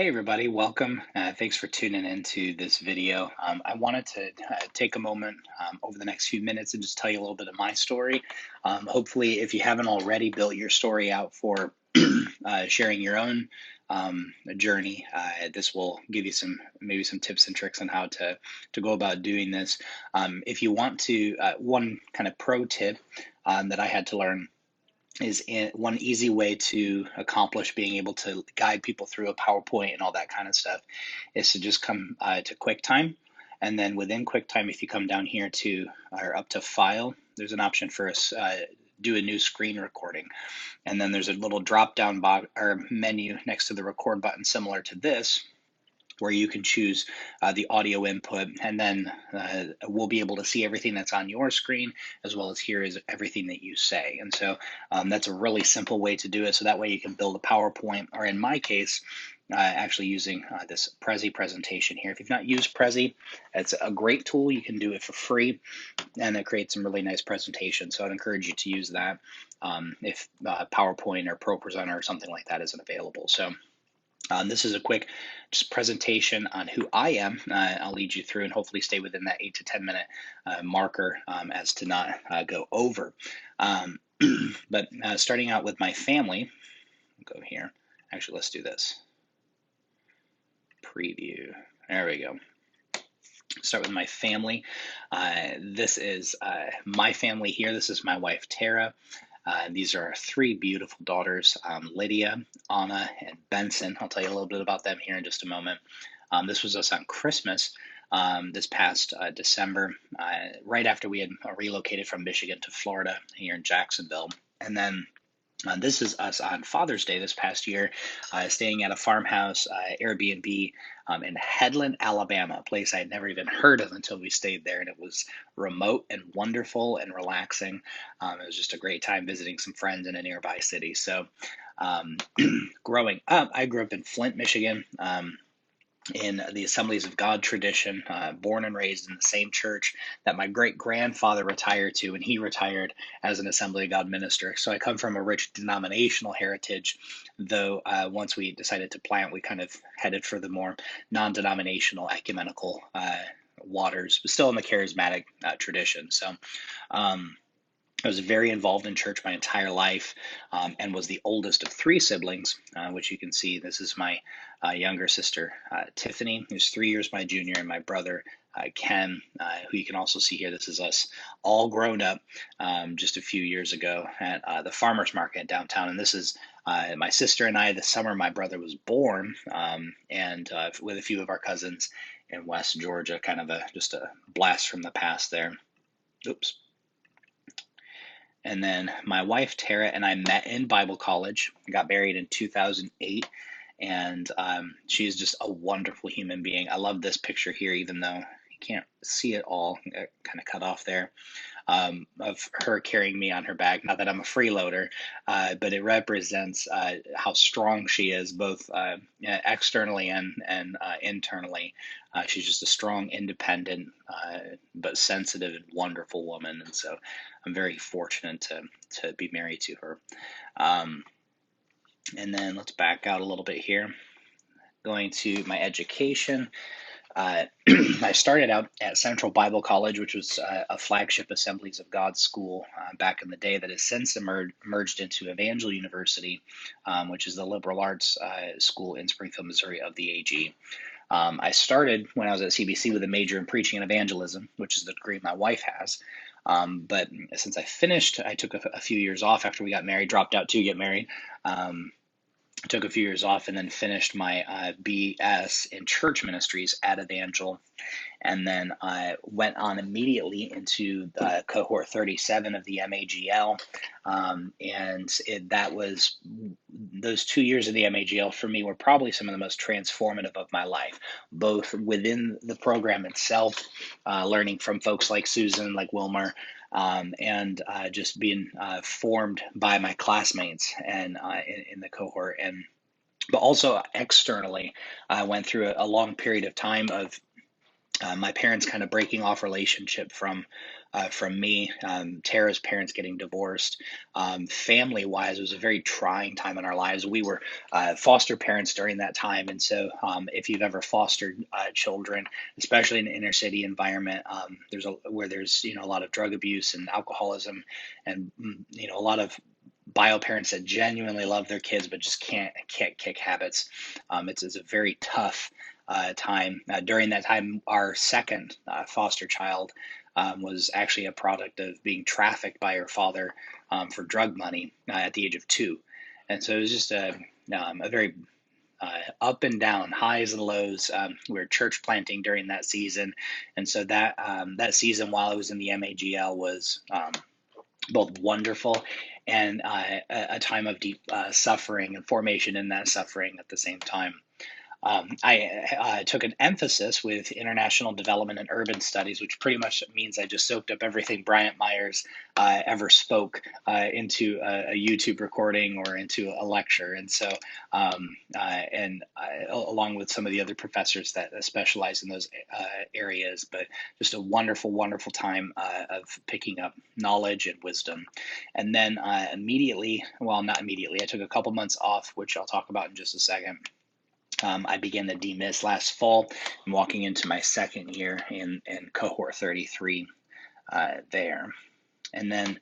Hey everybody, welcome. Thanks for tuning into this video. I wanted to take a moment over the next few minutes and just tell you a little bit of my story. Hopefully, if you haven't already built your story out for sharing your own journey, this will give you maybe some tips and tricks on how to go about doing this. If you want to, one kind of pro tip that I had to learn one easy way to accomplish being able to guide people through a PowerPoint and all that kind of stuff is to just come to QuickTime. And then within QuickTime, if you come down here to or up to File, there's an option for us do a new screen recording. And then there's a little drop down box or menu next to the record button similar to this, where you can choose the audio input, and then we'll be able to see everything that's on your screen, as well as here is everything that you say. And so that's a really simple way to do it. So that way you can build a PowerPoint, or in my case, actually using this Prezi presentation here. If you've not used Prezi, it's a great tool. You can do it for free, and it creates some really nice presentations. So I'd encourage you to use that if PowerPoint or ProPresenter or something like that isn't available. So this is a quick just presentation on who I am. I'll lead you through and hopefully stay within that 8 to 10 minute marker as to not go over. But starting out with my family, I'll go here. Actually, let's do this. Preview. There we go. Start with my family. This is my family here. This is my wife, Tara. These are our three beautiful daughters, Lydia, Anna, and Benson. I'll tell you a little bit about them here in just a moment. This was us on Christmas this past December, right after we had relocated from Michigan to Florida here in Jacksonville. And then this is us on Father's Day this past year, staying at a farmhouse Airbnb in Headland, Alabama, a place I had never even heard of until we stayed there. And it was remote and wonderful and relaxing. It was just a great time visiting some friends in a nearby city. So growing up, I grew up in Flint, Michigan. In the Assemblies of God tradition, born and raised in the same church that my great grandfather retired to, and he retired as an Assembly of God minister. So I come from a rich denominational heritage, though once we decided to plant, we kind of headed for the more non denominational ecumenical waters, but still in the charismatic tradition. So I was very involved in church my entire life, and was the oldest of three siblings, which you can see. This is my younger sister, Tiffany, who's 3 years my junior, and my brother, Ken, who you can also see here. This is us all grown up just a few years ago at the farmer's market downtown. And this is my sister and I, the summer my brother was born, and with a few of our cousins in West Georgia, kind of just a blast from the past there. Oops. And then my wife, Tara, and I met in Bible college. We got married in 2008. And she's just a wonderful human being. I love this picture here, even though you can't see it all, kind of cut off there, of her carrying me on her back. Not that I'm a freeloader, but it represents how strong she is, both externally and internally. She's just a strong, independent, but sensitive and wonderful woman. And so I'm very fortunate to be married to her. And then let's back out a little bit here. Going to my education. I started out at Central Bible College, which was a flagship Assemblies of God school back in the day that has since merged into Evangel University, which is the liberal arts school in Springfield, Missouri of the AG. I started when I was at CBC with a major in preaching and evangelism, which is the degree my wife has. But since I finished, I took a few years off after we got married, dropped out to get married. Took a few years off and then finished my BS in church ministries at Evangel, and then I went on immediately into cohort 37 of the MAGL, that was those 2 years of the MAGL for me were probably some of the most transformative of my life, both within the program itself, learning from folks like Susan, like Wilmer, and just being formed by my classmates and in the cohort, but also externally, I went through a long period of time of My parents kind of breaking off relationship from me. Tara's parents getting divorced. Family wise, it was a very trying time in our lives. We were foster parents during that time, and so if you've ever fostered children, especially in an inner city environment, where there's a lot of drug abuse and alcoholism, and a lot of bio parents that genuinely love their kids but just can't kick habits. It's a very tough time. During that time, our second foster child was actually a product of being trafficked by her father for drug money at the age of 2, and so it was just a very up and down, highs and lows. We were church planting during that season, and so that season while I was in the MAGL was both wonderful and a time of deep suffering and formation in that suffering at the same time. I took an emphasis with international development and urban studies, which pretty much means I just soaked up everything Bryant Myers ever spoke into a YouTube recording or into a lecture. And so, along with some of the other professors that specialize in those areas, but just a wonderful, wonderful time of picking up knowledge and wisdom. And then immediately, well, not immediately, I took a couple months off, which I'll talk about in just a second. I began the DMIS last fall. I'm walking into my second year in cohort 33 there. And then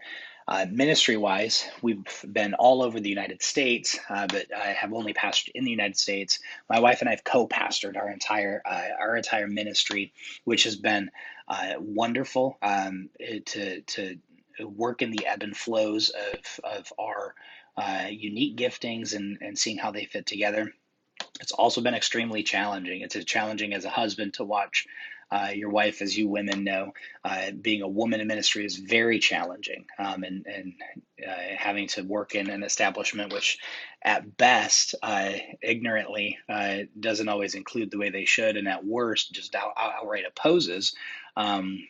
ministry wise, we've been all over the United States, but I have only pastored in the United States. My wife and I have co-pastored our entire ministry, which has been wonderful to work in the ebb and flows of our unique giftings and seeing how they fit together. It's also been extremely challenging. It's challenging as a husband to watch your wife, as you women know, being a woman in ministry is very challenging, and having to work in an establishment which, at best, ignorantly doesn't always include the way they should, and at worst, just outright opposes.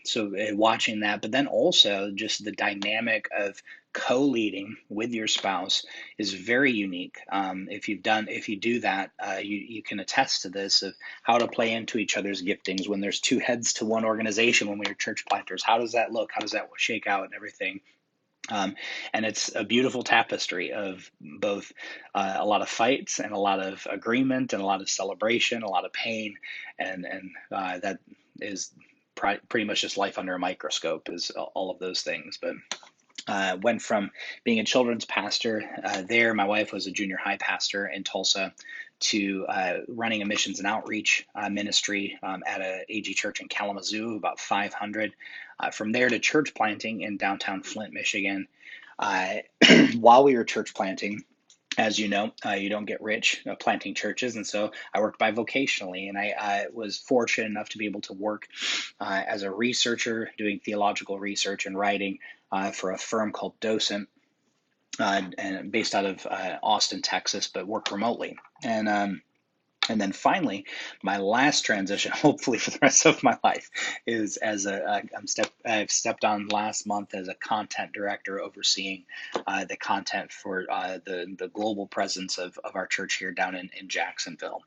So watching that, but then also just the dynamic of co-leading with your spouse is very unique. If you do that, you can attest to this of how to play into each other's giftings when there's two heads to one organization. When we are church planters, how does that look? How does that shake out and everything? And it's a beautiful tapestry of both a lot of fights and a lot of agreement and a lot of celebration, a lot of pain, and that is pretty much just life under a microscope, is all of those things. But went from being a children's pastor there, my wife was a junior high pastor in Tulsa, to running a missions and outreach ministry at a AG church in Kalamazoo, about 500. From there to church planting in downtown Flint, Michigan. While we were church planting, as you know, you don't get rich planting churches. And so I worked bivocationally, and I was fortunate enough to be able to work as a researcher, doing theological research and writing for a firm called Docent, and based out of Austin, Texas, but work remotely. And then finally, my last transition, hopefully for the rest of my life, is as I've stepped on last month as a content director, overseeing the content for the global presence of our church here down in Jacksonville.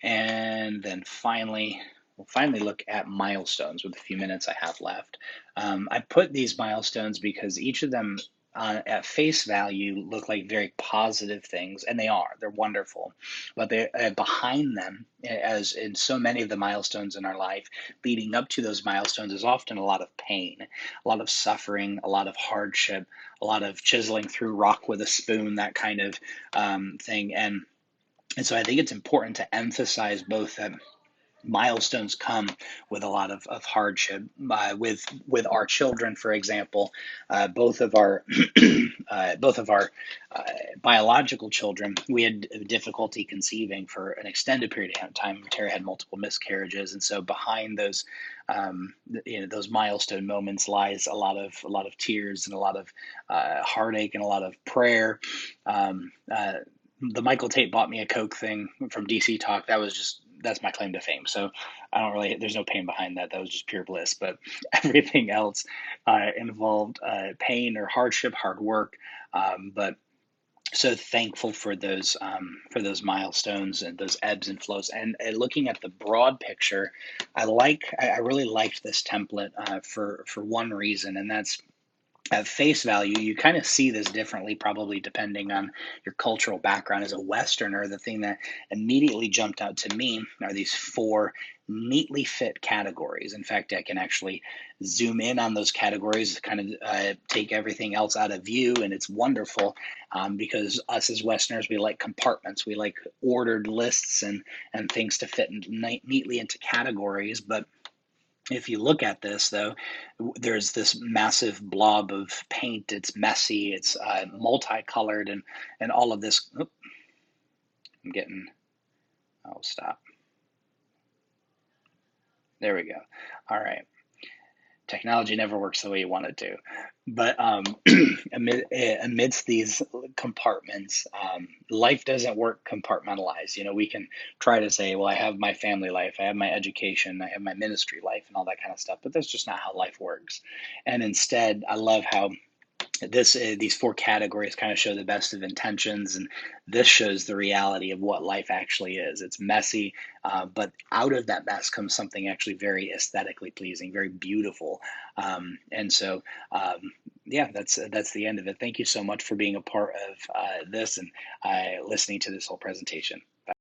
And then finally, we'll finally look at milestones with the few minutes I have left. I put these milestones because each of them at face value look like very positive things, and they are. They're wonderful. But they behind them, as in so many of the milestones in our life, leading up to those milestones is often a lot of pain, a lot of suffering, a lot of hardship, a lot of chiseling through rock with a spoon, that kind of thing. And so I think it's important to emphasize both that milestones come with a lot of hardship. With our children, for example, both of our biological children, we had difficulty conceiving for an extended period of time. Tara had multiple miscarriages, and so behind those those milestone moments lies a lot of tears and a lot of heartache and a lot of prayer. The Michael Tate bought me a Coke thing from DC Talk. That's my claim to fame. So there's no pain behind that. That was just pure bliss. But everything else involved pain or hardship, hard work. But So thankful for those milestones and those ebbs and flows. And looking at the broad picture, I really liked this template for one reason, and that's at face value, you kind of see this differently, probably depending on your cultural background. As a Westerner, the thing that immediately jumped out to me are these four neatly fit categories. In fact, I can actually zoom in on those categories, kind of take everything else out of view, and it's wonderful because us as Westerners, we like compartments, we like ordered lists and things to fit neatly into categories, but if you look at this, though, there's this massive blob of paint. It's messy. It's multicolored, and all of this. Oop, I'm getting. Oh, stop. There we go. All right. Technology never works the way you want it to. But amidst these compartments, life doesn't work compartmentalized. You know, we can try to say, well, I have my family life, I have my education, I have my ministry life, and all that kind of stuff. But that's just not how life works. And instead, I love how these four categories kind of show the best of intentions, and this shows the reality of what life actually is. It's messy, but out of that mess comes something actually very aesthetically pleasing, very beautiful. And so yeah, that's the end of it. Thank you so much for being a part of this and listening to this whole presentation.